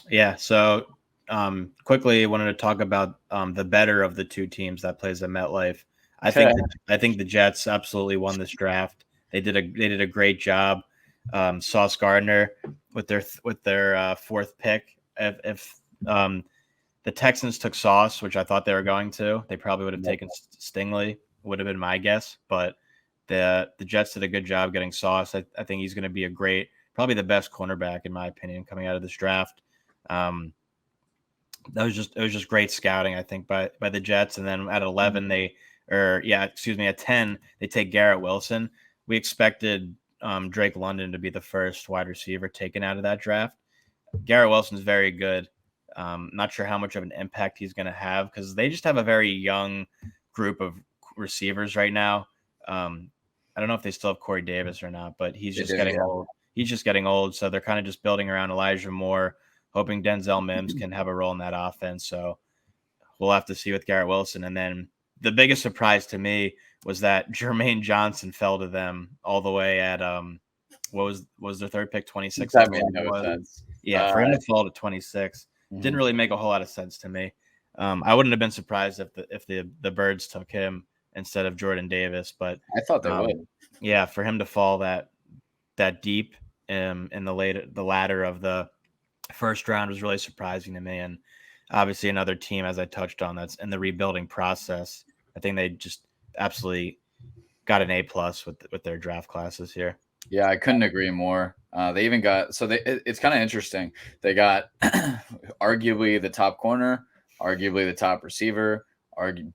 Yeah. So quickly, wanted to talk about the better of the two teams that plays at MetLife. I think the Jets absolutely won this draft. They did a great job. Sauce Gardner with their fourth pick. If the Texans took Sauce, which I thought they were going to, they probably would have taken Stingley. Would have been my guess, but the Jets did a good job getting Sauce. I think he's going to be a great, probably the best cornerback in my opinion coming out of this draft. Um, it was just great scouting, I think, by the Jets. And then at 11, at 10, they take Garrett Wilson. We expected Drake London to be the first wide receiver taken out of that draft. Garrett Wilson's very good. Not sure how much of an impact he's going to have because they just have a very young group of receivers right now. I don't know if they still have Corey Davis or not, but he's just getting old. He's just getting old, so they're kind of just building around Elijah Moore, hoping Denzel Mims can have a role in that offense. So we'll have to see with Garrett Wilson. And then the biggest surprise to me was that Jermaine Johnson fell to them all the way at what was their third pick, 26? That made no sense. Yeah, for him to fall to 26 didn't really make a whole lot of sense to me. I wouldn't have been surprised if the Birds took him instead of Jordan Davis, but I thought they would. Yeah, for him to fall that deep in the ladder of the first round was really surprising to me. And obviously, another team, as I touched on, that's in the rebuilding process. I think they just absolutely got an A+ with their draft classes here. Yeah, I couldn't agree more. They even got it's kind of interesting. They got arguably the top corner, arguably the top receiver,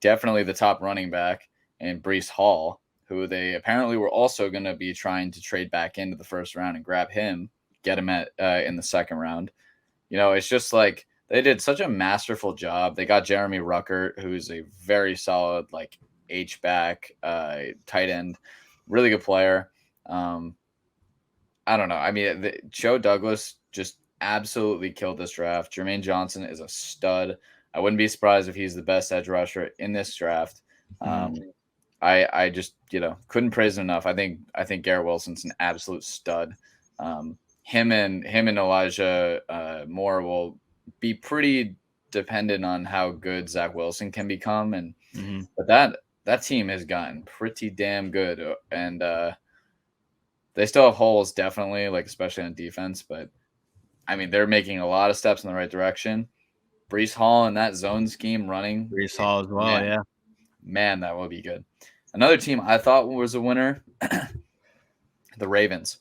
definitely the top running back, and Brees Hall, who they apparently were also going to be trying to trade back into the first round and grab him, get him at in the second round. It's just like they did such a masterful job. They got Jeremy Ruckert, who's a very solid like H-back tight end, really good player. I don't know. I mean, Joe Douglas just absolutely killed this draft. Jermaine Johnson is a stud. I wouldn't be surprised if he's the best edge rusher in this draft. I just couldn't praise him enough. I think Garrett Wilson's an absolute stud. Him and Elijah Moore will be pretty dependent on how good Zach Wilson can become, but that team has gotten pretty damn good, and they still have holes, definitely, like especially on defense. But I mean, they're making a lot of steps in the right direction. Brees Hall in that zone scheme running. Brees Hall as well, yeah. Man, that will be good. Another team I thought was a winner, the Ravens.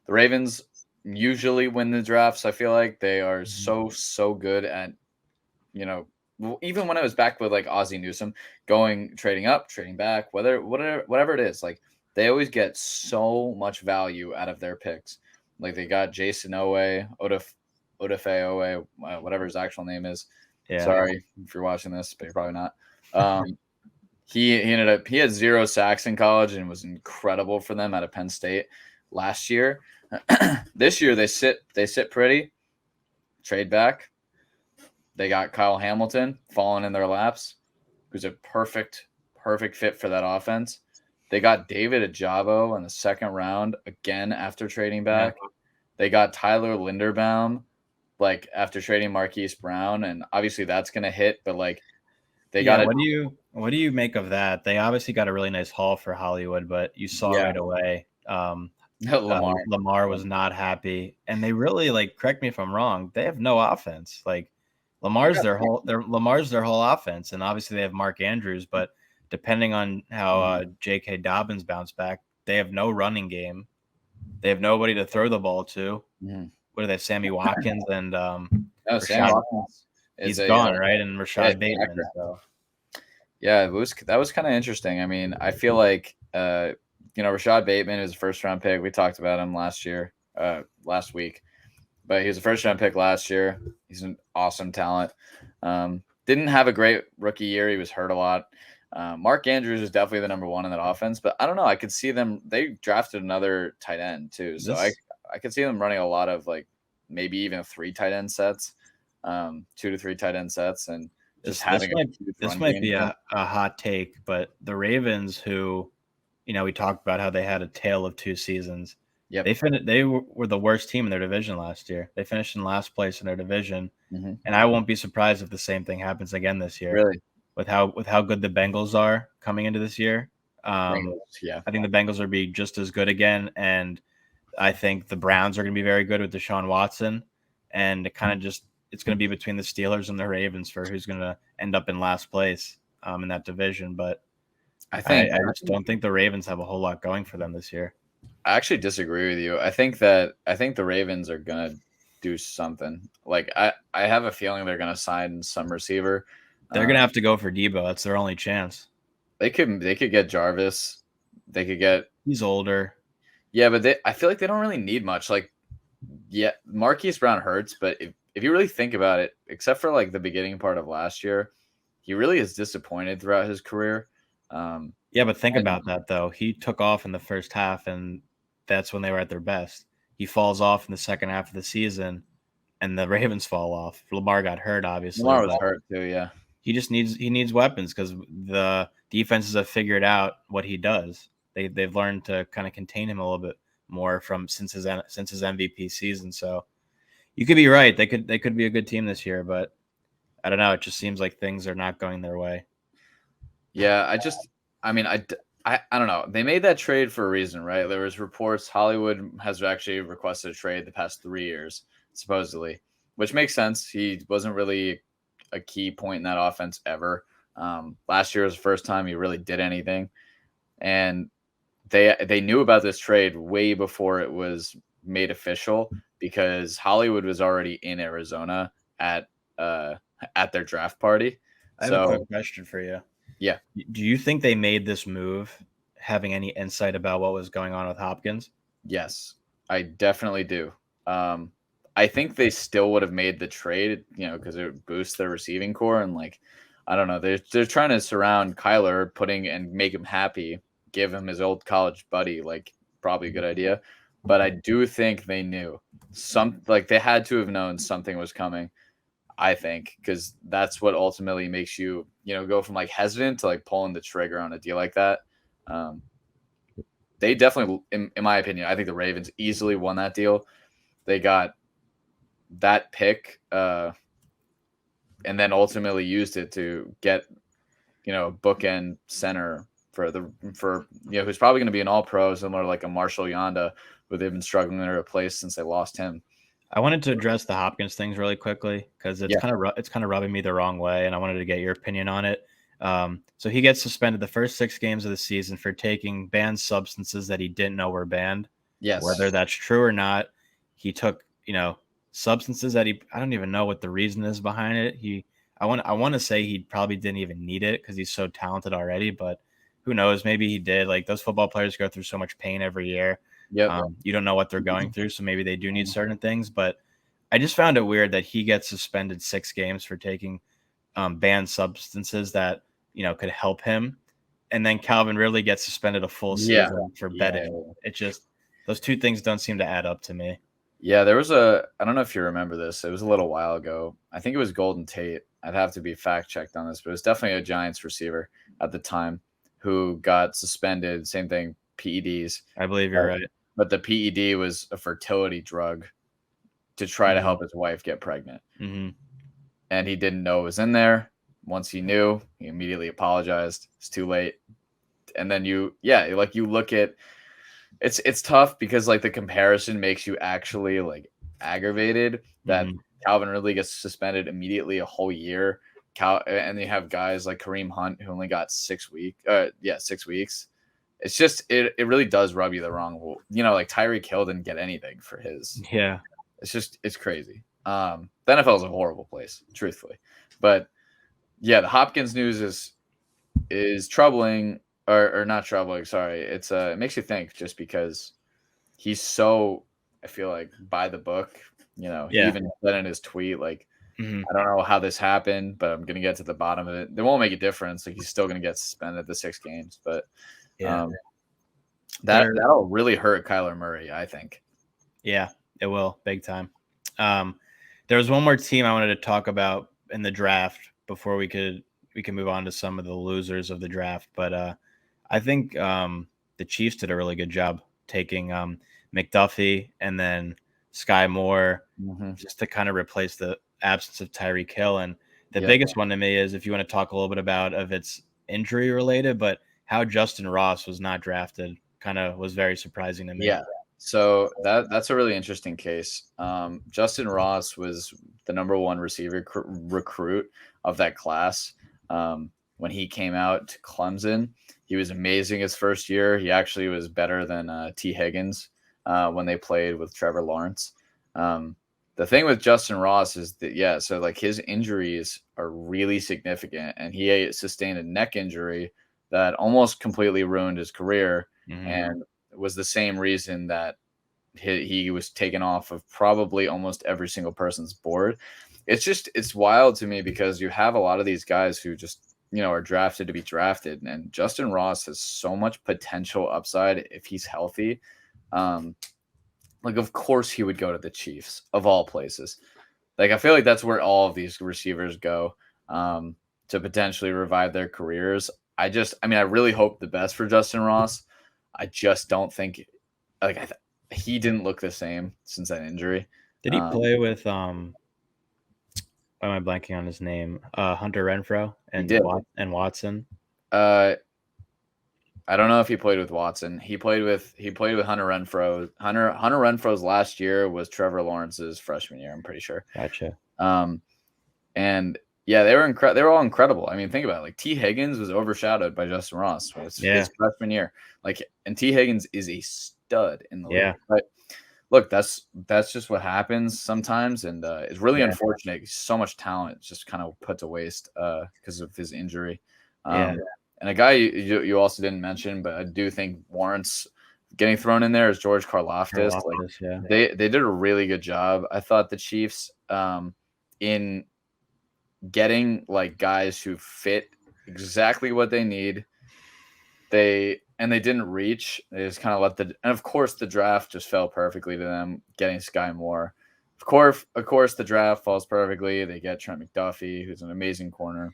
The Ravens usually win the drafts. I feel like they are so good at, even when I was back with like Ozzie Newsome, trading up, trading back, whatever it is, like they always get so much value out of their picks. Like they got Jason Odafe Owe, whatever his actual name is. Yeah. Sorry if you're watching this, but you're probably not. He had 0 sacks in college and was incredible for them out of Penn State last year. This year they sit pretty, trade back. They got Kyle Hamilton falling in their laps, who's a perfect fit for that offense. They got David Ajabo in the second round again after trading back. Yeah. They got Tyler Linderbaum like after trading Marquise Brown, and obviously that's going to hit, but like they got what do you make of that? They obviously got a really nice haul for Hollywood, but you saw right away Lamar was not happy, and they really, like, correct me if I'm wrong, they have no offense. Like Lamar's their whole offense, and obviously they have Mark Andrews, but depending on how J.K. Dobbins bounced back, they have no running game. They have nobody to throw the ball to. What are they? Sammy Watkins and Sammy Watkins. He's gone, right? And Rashad Bateman. So. Yeah, that was kind of interesting. I mean, I feel like Rashad Bateman is a first-round pick. We talked about him last week, but he was a first-round pick last year. He's an awesome talent. Didn't have a great rookie year. He was hurt a lot. Mark Andrews is definitely the number one in that offense, but I don't know. I could see them. They drafted another tight end too, so I could see them running a lot of like maybe even 3 tight end sets, 2 to 3 tight end sets, and just having this might be a hot take, but the Ravens, who we talked about how they had a tale of 2 seasons. Yep. They were the worst team in their division last year. They finished in last place in their division, Mm-hmm. and I won't be surprised if the same thing happens again this year. Really? With how good the Bengals are coming into this year. Bengals, yeah. I think the Bengals will be just as good again, and I think the Browns are going to be very good with Deshaun Watson, and it's going to be between the Steelers and the Ravens for who's going to end up in last place in that division. But I just don't think the Ravens have a whole lot going for them this year. I actually disagree with you. I think the Ravens are gonna do something. Like I have a feeling they're gonna sign some receiver. They're gonna have to go for Debo. That's their only chance. They could get Jarvis. They could get. He's older. Yeah, but I feel like they don't really need much. Like, yeah, Marquise Brown hurts, but if you really think about it, except for like the beginning part of last year, he really is disappointed throughout his career. Yeah, but think about that though. He took off in the first half, and that's when they were at their best. He falls off in the second half of the season, and the Ravens fall off. Lamar got hurt, obviously. Lamar was hurt too, yeah. He just needs weapons because the defenses have figured out what he does. They've learned to kind of contain him a little bit more since his MVP season. So you could be right. They could be a good team this year, but I don't know. It just seems like things are not going their way. Yeah, I don't know. They made that trade for a reason, right? There was reports Hollywood has actually requested a trade the past 3 years, supposedly, which makes sense. He wasn't really a key point in that offense ever. Last year was the first time he really did anything, and they knew about this trade way before it was made official because Hollywood was already in Arizona at their draft party. I have a quick question for you. Yeah. Do you think they made this move having any insight about what was going on with Hopkins? Yes, I definitely do. I think they still would have made the trade, because it boosts their receiving core. And like, I don't know, they're trying to surround Kyler, and make him happy, give him his old college buddy, like probably a good idea. But I do think they knew they had to have known something was coming. I think, because that's what ultimately makes you, go from like hesitant to like pulling the trigger on a deal like that. They definitely, in my opinion, I think the Ravens easily won that deal. They got that pick, and then ultimately used it to get, bookend center for who's probably going to be an all-pro, similar to like a Marshall Yanda, who they've been struggling to replace since they lost him. I wanted to address the Hopkins things really quickly because it's kind of rubbing me the wrong way, and I wanted to get your opinion on it. So he gets suspended the first 6 games of the season for taking banned substances that he didn't know were banned. Yes. Whether that's true or not, he took, substances that I don't even know what the reason is behind it. I want to say he probably didn't even need it because he's so talented already, but who knows? Maybe he did. Like, those football players go through so much pain every year. Yeah. You don't know what they're going through, so maybe they do need certain things. But I just found it weird that he gets suspended 6 games for taking banned substances that could help him, and then Calvin Ridley gets suspended a full season for betting. It just, those two things don't seem to add up to me. Yeah, there was I don't know if you remember this. It was a little while ago. I think it was Golden Tate. I'd have to be fact checked on this, but it was definitely a Giants receiver at the time who got suspended. Same thing, PEDs. I believe you're right. But the PED was a fertility drug to try to help his wife get pregnant. Mm-hmm. And he didn't know it was in there. Once he knew, he immediately apologized. It's too late. And then you look at, it's tough because like the comparison makes you actually like aggravated that Calvin Ridley gets suspended immediately a whole year. And you have guys like Kareem Hunt who only got 6 weeks. 6 weeks. It's just, it really does rub you the wrong way. Like Tyreek Hill didn't get anything for his. Yeah. It's crazy. The NFL is a horrible place, truthfully. But yeah, the Hopkins news is troubling or not troubling. Sorry. It makes you think just because he's so, I feel like, by the book, he even said in his tweet, like, I don't know how this happened, but I'm going to get to the bottom of it. It won't make a difference. Like, he's still going to get suspended the 6 games, but that'll really hurt Kyler Murray, I think. Yeah, it will, big time. There was one more team I wanted to talk about in the draft before we can move on to some of the losers of the draft. But I think the Chiefs did a really good job taking McDuffie, and then Sky Moore, Mm-hmm. just to kind of replace the absence of Tyreek Hill. And the Yep. biggest one to me is, if you want to talk a little bit about if it's injury related, but how Justin Ross was not drafted kind of was very surprising to me. Yeah. So that's a really interesting case. Justin Ross was the number one receiver recruit of that class. When he came out to Clemson, he was amazing his first year. He actually was better than T. Higgins when they played with Trevor Lawrence. The thing with Justin Ross is that, so like his injuries are really significant, and he sustained a neck injury that almost completely ruined his career. Mhm. And it was the same reason that he was taken off of probably almost every single person's board. It's wild to me because you have a lot of these guys who just, are drafted to be drafted. And Justin Ross has so much potential upside if he's healthy. Like, of course he would go to the Chiefs of all places. Like, I feel like that's where all of these receivers go to potentially revive their careers. I really hope the best for Justin Ross. I just don't think he didn't look the same since that injury. Did he play with why am I blanking on his name? Hunter Renfrow and Watson. I don't know if he played with Watson. He played with Hunter Renfrow. Hunter Renfrow's last year was Trevor Lawrence's freshman year, I'm pretty sure. Gotcha. And yeah, they were all incredible. I mean, think about it. Like, T. Higgins was overshadowed by Justin Ross his freshman year. And T. Higgins is a stud in the league. But look, that's just what happens sometimes, and it's really unfortunate. So much talent just kind of put to waste because of his injury. And a guy you also didn't mention, but I do think warrants getting thrown in there is George Karlaftis. They did a really good job. I thought the Chiefs in getting like guys who fit exactly what they need. They didn't reach. They just kind of and of course the draft just fell perfectly to them, getting Sky Moore. Of course the draft falls perfectly. They get Trent McDuffie, who's an amazing corner.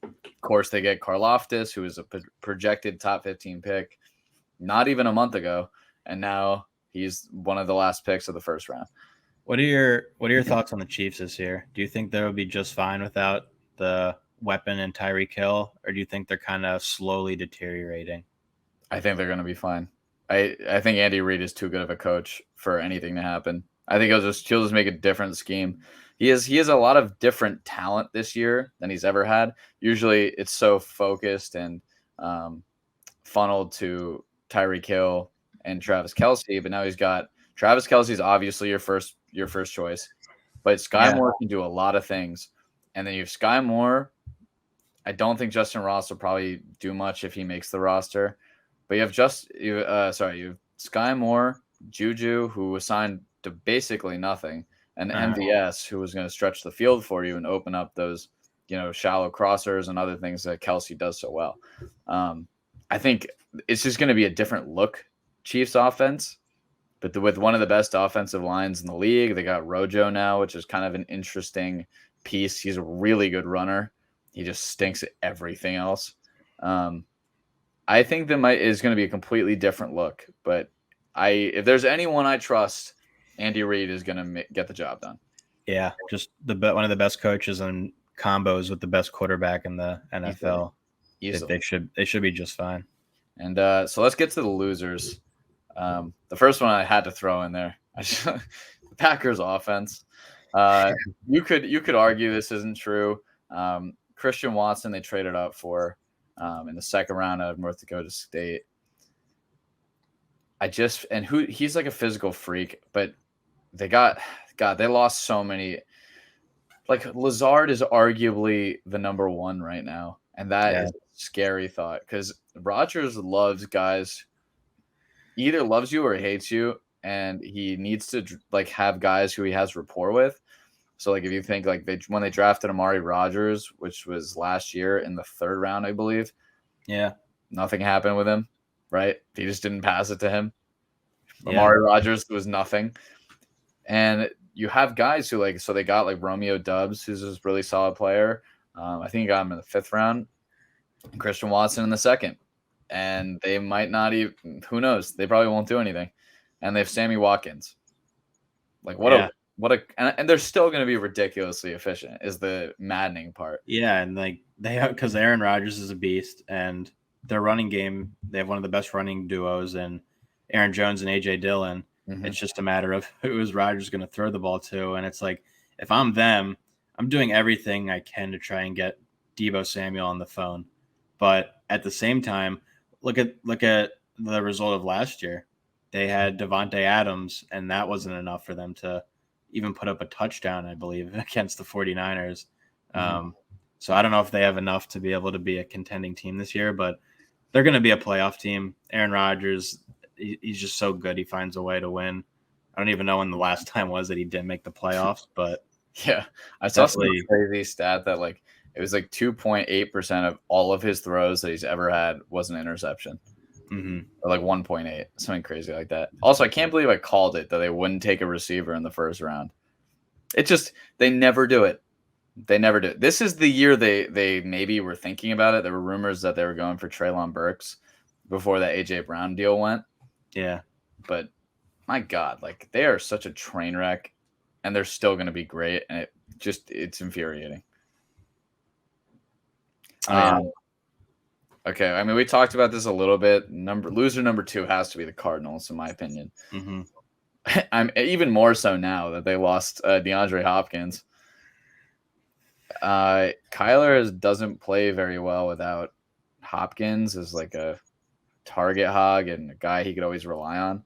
Of course they get Karlaftis, who is a projected top 15 pick not even a month ago, and now he's one of the last picks of the first round. What are your thoughts on the Chiefs this year? Do you think they'll be just fine without the weapon and Tyreek Hill, or do you think they're kind of slowly deteriorating? I think they're going to be fine. I think Andy Reid is too good of a coach for anything to happen. I think he'll just make a different scheme. He has a lot of different talent this year than he's ever had. Usually it's so focused and funneled to Tyreek Hill and Travis Kelce, but now he's got Travis Kelce's obviously your first choice, but Sky Moore can do a lot of things. And then you have Sky Moore. I don't think Justin Ross will probably do much if he makes the roster, but you have Sky Moore, Juju, who was signed to basically nothing, and MVS, who was going to stretch the field for you and open up those, shallow crossers and other things that Kelce does so well. I think it's just going to be a different look Chiefs offense, but with one of the best offensive lines in the league. They got Rojo now, which is kind of an interesting piece. He's a really good runner. He just stinks at everything else. I think that is going to be a completely different look, but if there's anyone I trust, Andy Reid is going to get the job done. Yeah, just one of the best coaches and combos with the best quarterback in the NFL. Easily. They should be just fine. And so let's get to the losers. The first one I had to throw in there, the Packers offense. You could argue this isn't true. Christian Watson they traded up for in the second round of North Dakota State. He's like a physical freak, but they lost so many. Like, Lazard is arguably the number one right now, and that is a scary thought because Rodgers loves guys. He either loves you or hates you, and he needs to have guys who he has rapport with. So if you think when they drafted Amari Rodgers, which was last year in the third round, I believe. Yeah, nothing happened with him, right? He just didn't pass it to him. Yeah. Amari Rodgers was nothing, and you have guys who so they got Romeo Doubs, who's a really solid player. I think he got him in the fifth round, and Christian Watson in the second. And they might not even, who knows? They probably won't do anything. and they have Sammy Watkins. Like and they're still going to be ridiculously efficient. Is the maddening part. Yeah, and like because Aaron Rodgers is a beast, and their running game, they have one of the best running duos, and Aaron Jones and AJ Dillon. Mm-hmm. It's just a matter of who is Rodgers going to throw the ball to, and it's like if I'm them, I'm doing everything I can to try and get Deebo Samuel on the phone, but at the same time, look at the result of last year. They had Devontae Adams, and that wasn't enough for them to even put up a touchdown, I believe, against the 49ers. Mm-hmm. So I don't know if they have enough to be able to be a contending team this year, but they're going to be a playoff team. Aaron Rodgers, he's just so good. He finds a way to win. I don't even know when the last time was that he didn't make the playoffs, but yeah, I saw some crazy stat that like it was like 2.8% of all of his throws that he's ever had was an interception. Mm-hmm. Or like 1.8, something crazy like that. Also, I can't believe I called it that they wouldn't take a receiver in the first round. It just they never do it. They never do it. This is the year they maybe were thinking about it. There were rumors that they were going for Treylon Burks before that AJ Brown deal went. Yeah, but my God, like they are such a train wreck, and they're still going to be great, and it's infuriating. Okay, I mean, we talked about this a little bit. Loser number 2 has to be the Cardinals, in my opinion. Mm-hmm. I'm even more so now that they lost DeAndre Hopkins. Kyler doesn't play very well without Hopkins as like a target hog and a guy he could always rely on.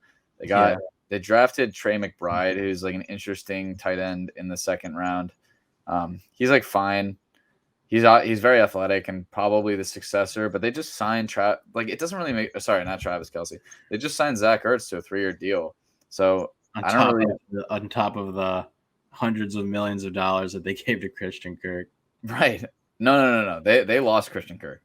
They drafted Trey McBride, who's like an interesting tight end in the second round. He's like fine. He's very athletic and probably the successor, but they just signed it doesn't really make not Travis Kelce. They just signed Zach Ertz to a 3-year deal. So on top of the hundreds of millions of dollars that they gave to Christian Kirk. Right. No. They lost Christian Kirk.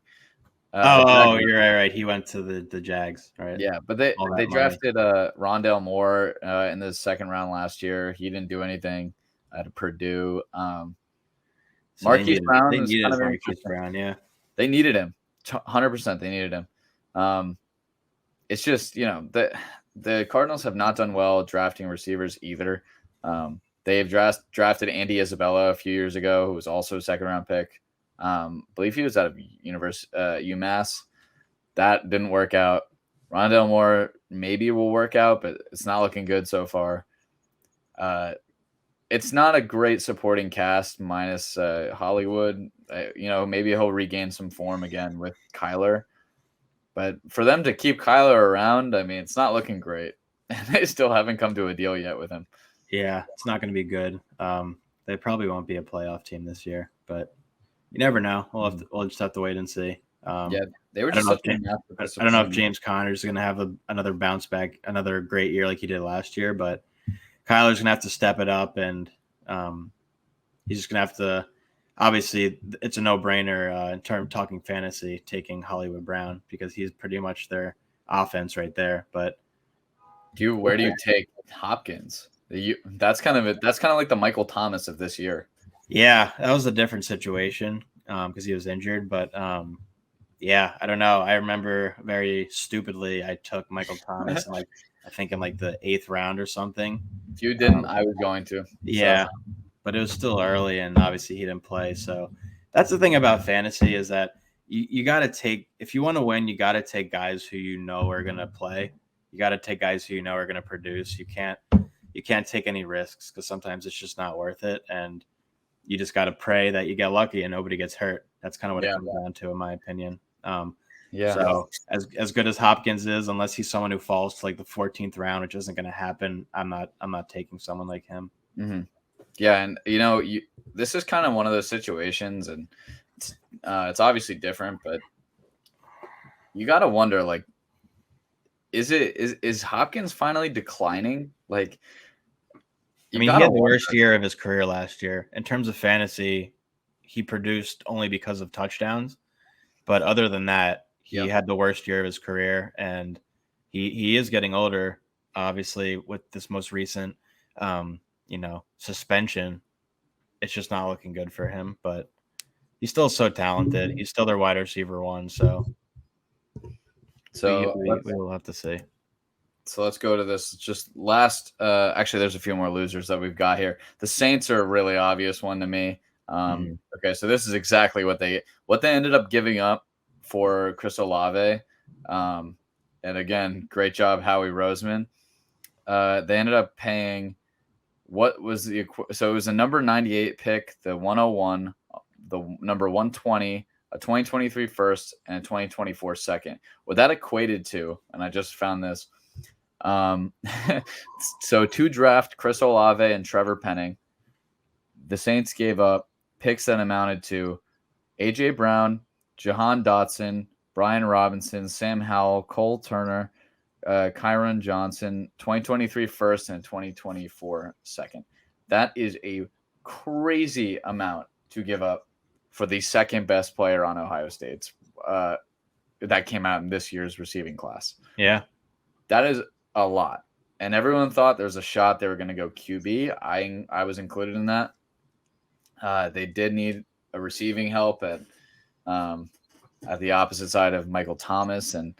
You're right. He went to the Jags, right? Yeah, but they drafted Rondale Moore in the second round last year. He didn't do anything at Purdue. Marquise Brown. They needed Marquise Brown, yeah. They needed him. 100% they needed him. It's just, the Cardinals have not done well drafting receivers either. They've drafted Andy Isabella a few years ago, who was also a second-round pick. I believe he was out of UMass. That didn't work out. Rondale Moore maybe will work out, but it's not looking good so far. It's not a great supporting cast minus Hollywood. Maybe he'll regain some form again with Kyler. But for them to keep Kyler around, I mean, it's not looking great. And they still haven't come to a deal yet with him. Yeah, it's not going to be good. They probably won't be a playoff team this year, but you never know. We'll just have to wait and see. They were just. I don't know if James Conner is going to have another bounce back, another great year like he did last year, but Kyler's going to have to step it up, and he's just going to have to. Obviously, it's a no-brainer in terms of talking fantasy, taking Hollywood Brown because he's pretty much their offense right there. But where do you take Hopkins? That's kind of like the Michael Thomas of this year. Yeah, that was a different situation because he was injured. But I don't know. I remember very stupidly I took Michael Thomas I think in like the 8th round or something. If you didn't, I was going to. Yeah, but it was still early, and obviously he didn't play. So that's the thing about fantasy is that you got to take – if you want to win, you got to take guys who you know are going to play. You got to take guys who you know are going to produce. You can't take any risks because sometimes it's just not worth it, and you just got to pray that you get lucky and nobody gets hurt. That's kind of what it comes down to, in my opinion. So as good as Hopkins is, unless he's someone who falls to like the 14th round, which isn't going to happen, I'm not taking someone like him. Mm-hmm. Yeah, and this is kind of one of those situations, and it's obviously different, but you got to wonder, like, is Hopkins finally declining? Like, he had the worst year of his career last year. In terms of fantasy, he produced only because of touchdowns. But other than that, he had the worst year of his career. And he is getting older, obviously, with this most recent, suspension. It's just not looking good for him. But he's still so talented. He's still their wide receiver 1. So we will have to see. So let's go to this just last. Actually, there's a few more losers that we've got here. The Saints are a really obvious one to me. Okay, so this is exactly what they ended up giving up for Chris Olave. And again, great job, Howie Roseman. They ended up paying what was so it was a number 98 pick, the 101, the number 120, a 2023 first, and a 2024 second. What that equated to, and I just found this. So to draft Chris Olave and Trevor Penning, the Saints gave up picks that amounted to AJ Brown, Jahan Dotson, Brian Robinson, Sam Howell, Cole Turner, Kyron Johnson, 2023 first and 2024 second. That is a crazy amount to give up for the second best player on Ohio State's that came out in this year's receiving class. Yeah. That is a lot. And everyone thought there was a shot they were going to go QB. I was included in that. They did need a receiving help at the opposite side of Michael Thomas, and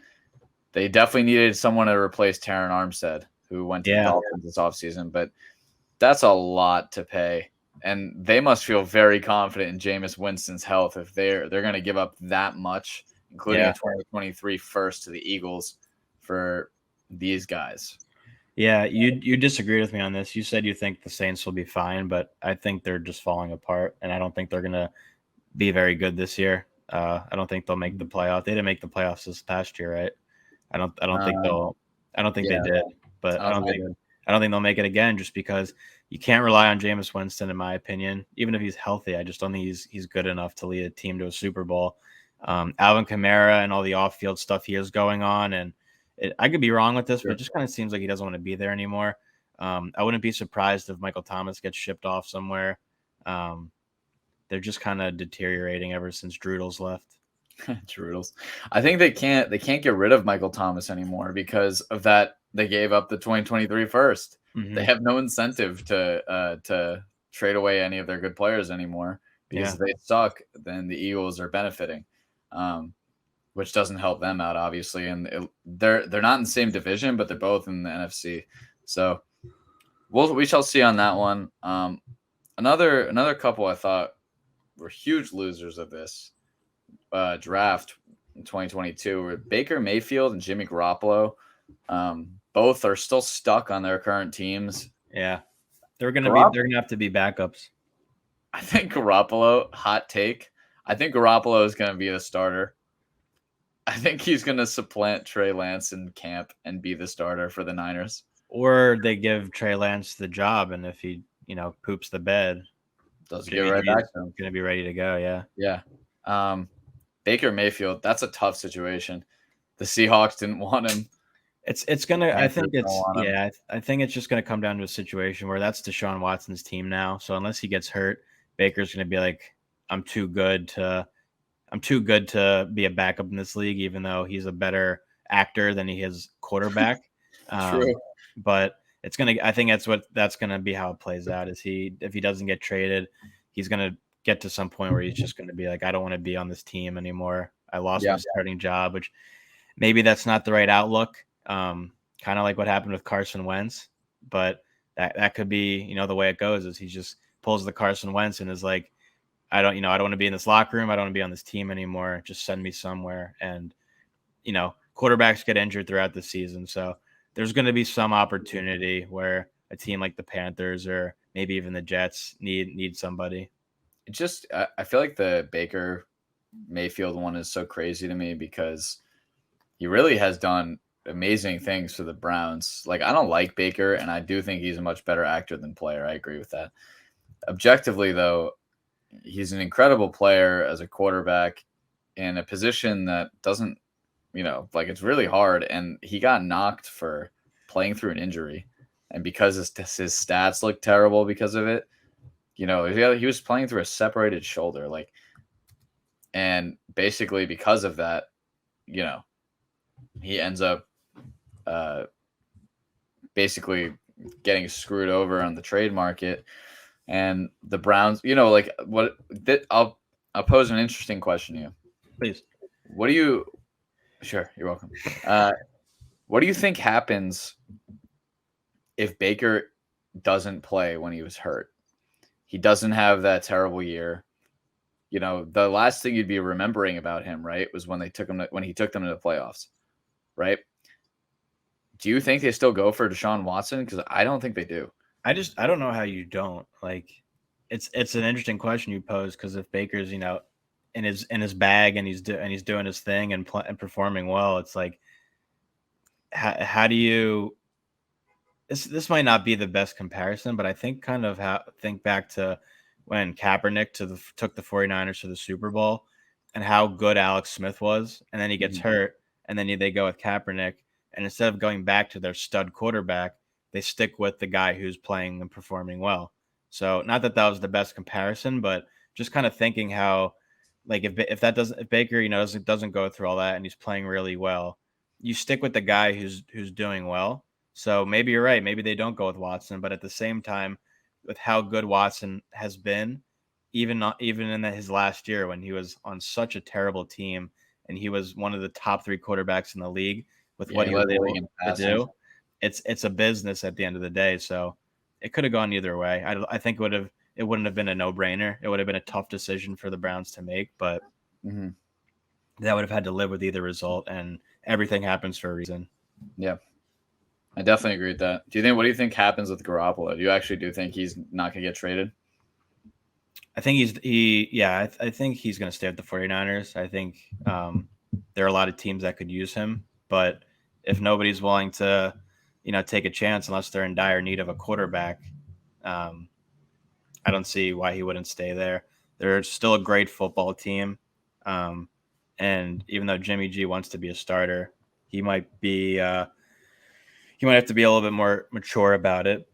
they definitely needed someone to replace Terron Armstead, who went to the Dolphins this offseason. But that's a lot to pay, and they must feel very confident in Jameis Winston's health if they're going to give up that much, including a 2023 first to the Eagles for these guys. Yeah, you disagreed with me on this. You said you think the Saints will be fine, but I think they're just falling apart, and I don't think they're going to be very good this year. I don't think they'll make the playoff. They didn't make the playoffs this past year, right? I don't think they'll. I don't think they did, but I don't think they'll make it again. Just because you can't rely on Jameis Winston, in my opinion. Even if he's healthy, I just don't think he's good enough to lead a team to a Super Bowl. Alvin Kamara and all the off-field stuff he has going on, and I could be wrong with this, but it just kind of seems like he doesn't want to be there anymore. I wouldn't be surprised if Michael Thomas gets shipped off somewhere. They're just kind of deteriorating ever since Drudels left. Drudels. I think they can't get rid of Michael Thomas anymore because of that. They gave up the 2023 first. Mm-hmm. They have no incentive to trade away any of their good players anymore because if they suck, then the Eagles are benefiting. Which doesn't help them out, obviously. And they're not in the same division, but they're both in the NFC. So we shall see on that one. Another couple I thought were huge losers of this draft in 2022 were Baker Mayfield and Jimmy Garoppolo. Both are still stuck on their current teams. Yeah, they're gonna have to be backups. I think Garoppolo, hot take. I think Garoppolo is gonna be the starter. I think he's going to supplant Trey Lance in camp and be the starter for the Niners. Or they give Trey Lance the job, and if he, poops the bed, doesn't get right back to him. Going to be ready to go. Yeah. Yeah. Baker Mayfield, that's a tough situation. The Seahawks didn't want him. It's going to, I think it's just going to come down to a situation where that's Deshaun Watson's team now. So unless he gets hurt, Baker's going to be like, I'm too good to be a backup in this league, even though he's a better actor than he is quarterback. True. But I think that's gonna be how it plays out. If he doesn't get traded, he's gonna get to some point where he's just gonna be like, I don't want to be on this team anymore. I lost my starting job, which maybe that's not the right outlook. Kind of like what happened with Carson Wentz, but that could be, the way it goes is he just pulls the Carson Wentz and is like, I don't want to be in this locker room. I don't want to be on this team anymore. Just send me somewhere. And, quarterbacks get injured throughout the season. So there's going to be some opportunity where a team like the Panthers or maybe even the Jets need somebody. I feel like the Baker Mayfield one is so crazy to me because he really has done amazing things for the Browns. Like, I don't like Baker, and I do think he's a much better actor than player. I agree with that. Objectively, though, he's an incredible player as a quarterback in a position that doesn't, it's really hard. And he got knocked for playing through an injury. And because his stats look terrible because of it, he was playing through a separated shoulder. And basically because of that, he ends up basically getting screwed over on the trade market. And the Browns, I'll pose an interesting question to you. Please. Sure, you're welcome. What do you think happens if Baker doesn't play when he was hurt? He doesn't have that terrible year. You know, the last thing you'd be remembering about him, right, was when he took them to the playoffs, right? Do you think they still go for Deshaun Watson? Because I don't think they do. I don't know how you don't. Like, it's an interesting question you pose, because if Baker's, you know, in his bag and he's doing his thing and performing well, it's like, how do you, this might not be the best comparison, but I think kind of think back to when Kaepernick took the 49ers to the Super Bowl, and how good Alex Smith was, and then he gets hurt, and then they go with Kaepernick, and instead of going back to their stud quarterback, they stick with the guy who's playing and performing well. So, not that that was the best comparison, but just kind of thinking how, like, if Baker, you know, doesn't go through all that and he's playing really well, you stick with the guy who's doing well. So maybe you're right. Maybe they don't go with Watson, but at the same time, with how good Watson has been, even in his last year when he was on such a terrible team and he was one of the top 3 quarterbacks in the league, with what he was able to do, it's a business at the end of the day. So it could have gone either way. I think it wouldn't have been a no brainer. It would have been a tough decision for the Browns to make, but that would have had to live with either result, and everything happens for a reason. Yeah. I definitely agree with that. What do you think happens with Garoppolo? Do you actually think he's not going to get traded? I think I think he's going to stay at the 49ers. I think there are a lot of teams that could use him, but if nobody's willing to, you know, take a chance unless they're in dire need of a quarterback, I don't see why he wouldn't stay there. They're still a great football team. And even though Jimmy G wants to be a starter, he might have to be a little bit more mature about it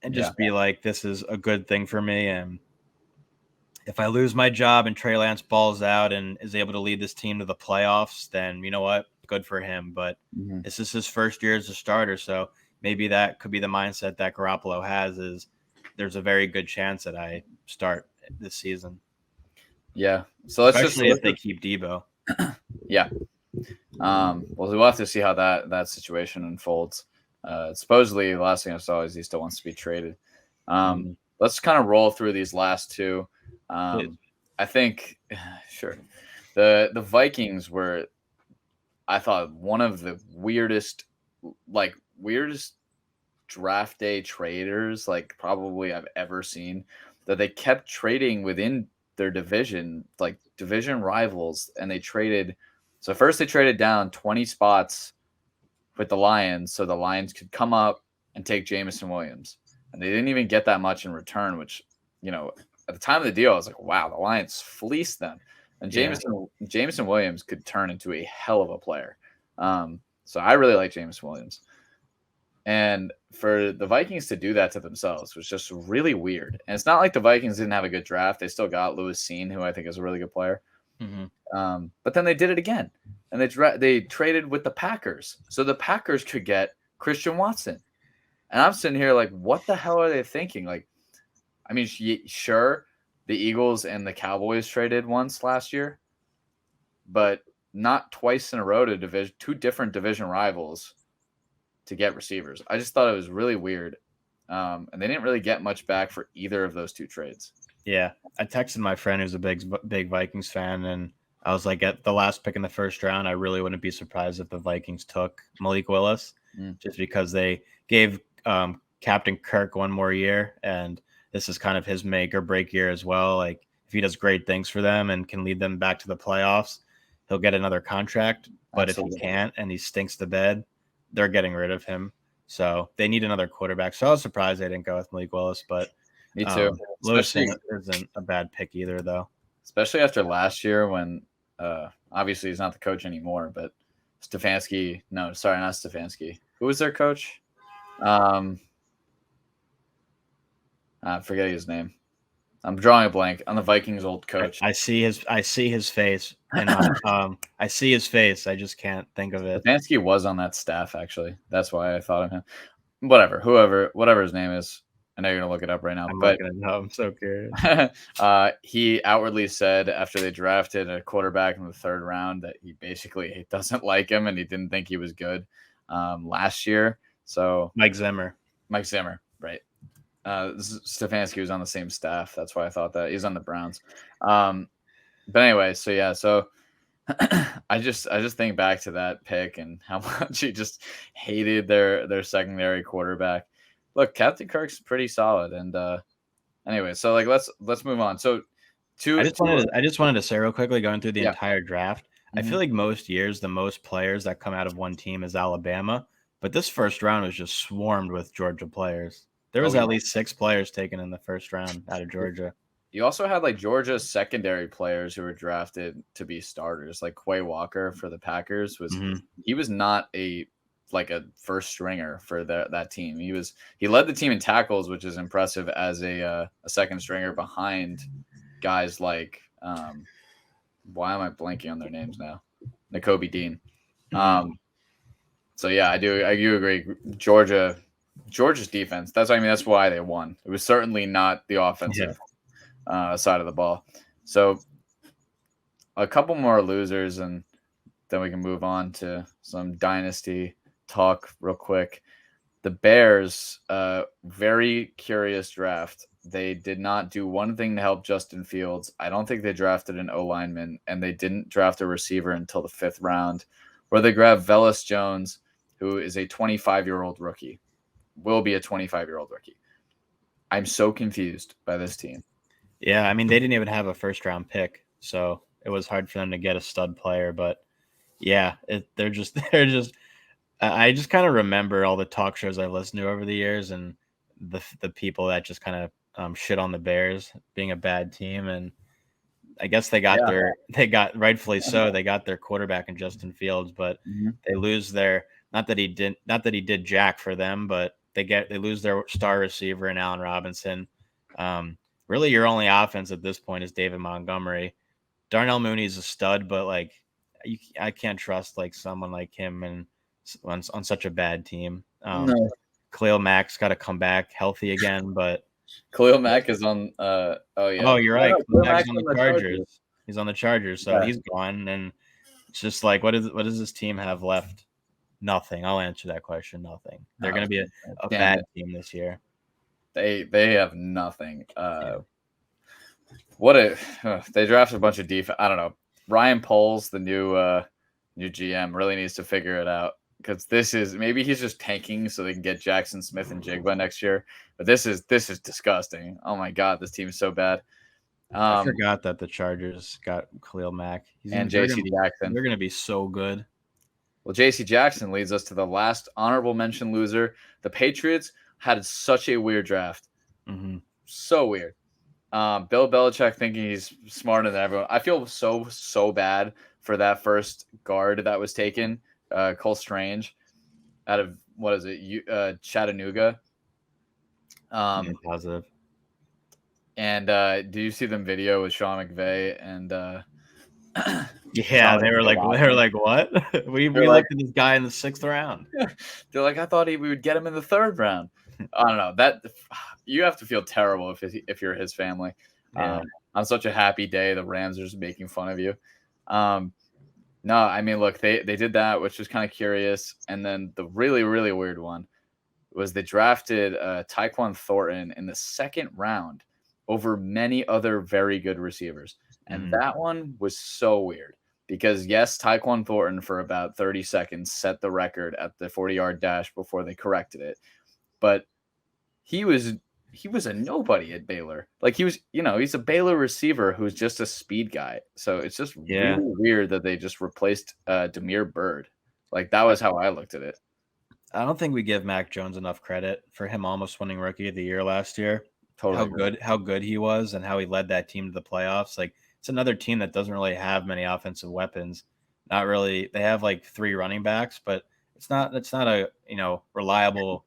and just be like, this is a good thing for me. And if I lose my job and Trey Lance balls out and is able to lead this team to the playoffs, then you know what? Good for him. But this is his first year as a starter. So maybe that could be the mindset that Garoppolo has, is there's a very good chance that I start this season. Yeah. So let's especially if they keep Debo. Yeah. Well, we'll have to see how that situation unfolds. Supposedly, the last thing I saw is he still wants to be traded. Let's kind of roll through these last two. I think, sure, the Vikings were, I thought, one of the weirdest draft day traders probably I've ever seen. That they kept trading within their division, like division rivals, and they traded. So first they traded down 20 spots with the Lions, so the Lions could come up and take Jameson Williams. And they didn't even get that much in return, which, you know, at the time of the deal, I was like, wow, the Lions fleeced them. And Jameson Williams could turn into a hell of a player. So I really like Jameson Williams. And for the Vikings to do that to themselves was just really weird. And it's not like the Vikings didn't have a good draft. They still got Lewis Seen, who I think is a really good player. But then they did it again. And they traded with the Packers, so the Packers could get Christian Watson. And I'm sitting here like, what the hell are they thinking? Like, I mean, sure, the Eagles and the Cowboys traded once last year, but not twice in a row to two different division rivals to get receivers. I just thought it was really weird. And they didn't really get much back for either of those two trades. Yeah. I texted my friend who's a big Vikings fan, and I was like, at the last pick in the first round, I really wouldn't be surprised if the Vikings took Malik Willis, just because they gave Captain Kirk one more year, and this is kind of his make or break year as well. Like, if he does great things for them and can lead them back to the playoffs, he'll get another contract. But if he can't and he stinks the bed, they're getting rid of him. So they need another quarterback. So I was surprised they didn't go with Malik Willis, but me too. Lewis isn't a bad pick either, though. Especially after last year when obviously he's not the coach anymore, but Stefanski. No, sorry, not Stefanski. Who was their coach? I'm forgetting his name. I'm drawing a blank on the Vikings' old coach. I see his face, and I see his face. I just can't think of it. Stefanski was on that staff, actually. That's why I thought of him. Whatever his name is. I know you're gonna look it up right now, but I'm so curious. He outwardly said after they drafted a quarterback in the third round that he basically doesn't like him and he didn't think he was good. last year. So Mike Zimmer, right? Stefanski was on the same staff. That's why I thought that he's on the Browns. But anyway, so yeah, so I just think back to that pick and how much he just hated their secondary quarterback. Look, Captain Kirk's pretty solid, and anyway, so like let's move on. So I just wanted to say real quickly, going through the Yeah. entire draft, I feel like most years the most players that come out of one team is Alabama, but this first round was just swarmed with Georgia players. There was at least 6 players taken in the first round out of Georgia. You also had like Georgia's secondary players who were drafted to be starters, like Quay Walker for the Packers he was not a first stringer for that team. He led the team in tackles, which is impressive as a second stringer behind guys like why am I blanking on their names now? Nakobe Dean. So yeah, I do agree. Georgia's defense. That's why they won. It was certainly not the offensive side of the ball. So a couple more losers, and then we can move on to some dynasty talk real quick. The Bears, very curious draft. They did not do one thing to help Justin Fields. I don't think they drafted an O-lineman, and they didn't draft a receiver until the 5th round, where they grabbed Velus Jones, who is a 25-year-old rookie, will be a 25-year-old rookie. I'm so confused by this team. Yeah, I mean, they didn't even have a first-round pick, so it was hard for them to get a stud player. But yeah, they're just I just kind of remember all the talk shows I've listened to over the years, and the people that just kind of shit on the Bears being a bad team, and I guess they got rightfully so. They got their quarterback in Justin Fields, but they lose their not that he did jack for them, but they lose their star receiver in Allen Robinson. Really, your only offense at this point is David Montgomery. Darnell Mooney's a stud, but like I can't trust like someone like him and on such a bad team. No. Khalil Mack's got to come back healthy again, but Khalil Mack is on. Oh you're right. Khalil Mack's on the Chargers. He's on the Chargers, so he's gone. And it's just like, what does this team have left? Nothing. I'll answer that question. Nothing. They're going to be a bad team this year. They have nothing. They drafted a bunch of defense. I don't know. Ryan Poles, the new GM, really needs to figure it out, because maybe he's just tanking so they can get Jackson Smith and Jigba next year. But this is disgusting. Oh my God, this team is so bad. I forgot that the Chargers got Khalil Mack and J.C. Jackson. They're going to be so good. Well, J.C. Jackson leads us to the last honorable mention loser. The Patriots had such a weird draft. So weird. Bill Belichick thinking he's smarter than everyone. I feel so bad for that first guard that was taken, Cole Strange, out of Chattanooga. Positive. And do you see them video with Sean McVay and? Yeah, they were like, what? we looked at this guy in the 6th round. They're like, I thought we would get him in the 3rd round. I don't know. That you have to feel terrible if you're his family. Yeah. On such a happy day, the Rams are just making fun of you. No, I mean, look, they did that, which was kind of curious. And then the really, really weird one was they drafted Tyquan Thornton in the 2nd round over many other very good receivers. And that one was so weird because, yes, Tyquan Thornton for about 30 seconds set the record at the 40-yard dash before they corrected it. But he was a nobody at Baylor. Like he's a Baylor receiver who's just a speed guy. So it's just really weird that they just replaced Damiere Byrd. Like that was how I looked at it. I don't think we give Mac Jones enough credit for him almost winning Rookie of the Year last year. Totally. How good he was and how he led that team to the playoffs. Like it's another team that doesn't really have many offensive weapons. Not really. They have like 3 running backs, but it's not a reliable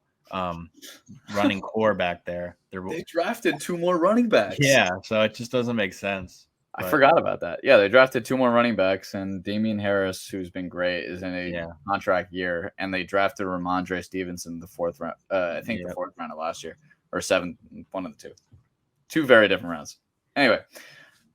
running core back there. They drafted 2 more running backs. Yeah, so it just doesn't make sense. I forgot about that. Yeah, they drafted 2 more running backs, and Damian Harris, who's been great, is in a contract year, and they drafted Ramondre Stevenson in the 4th round. I think the 4th round of last year, or 7th, one of the two. 2 very different rounds. Anyway,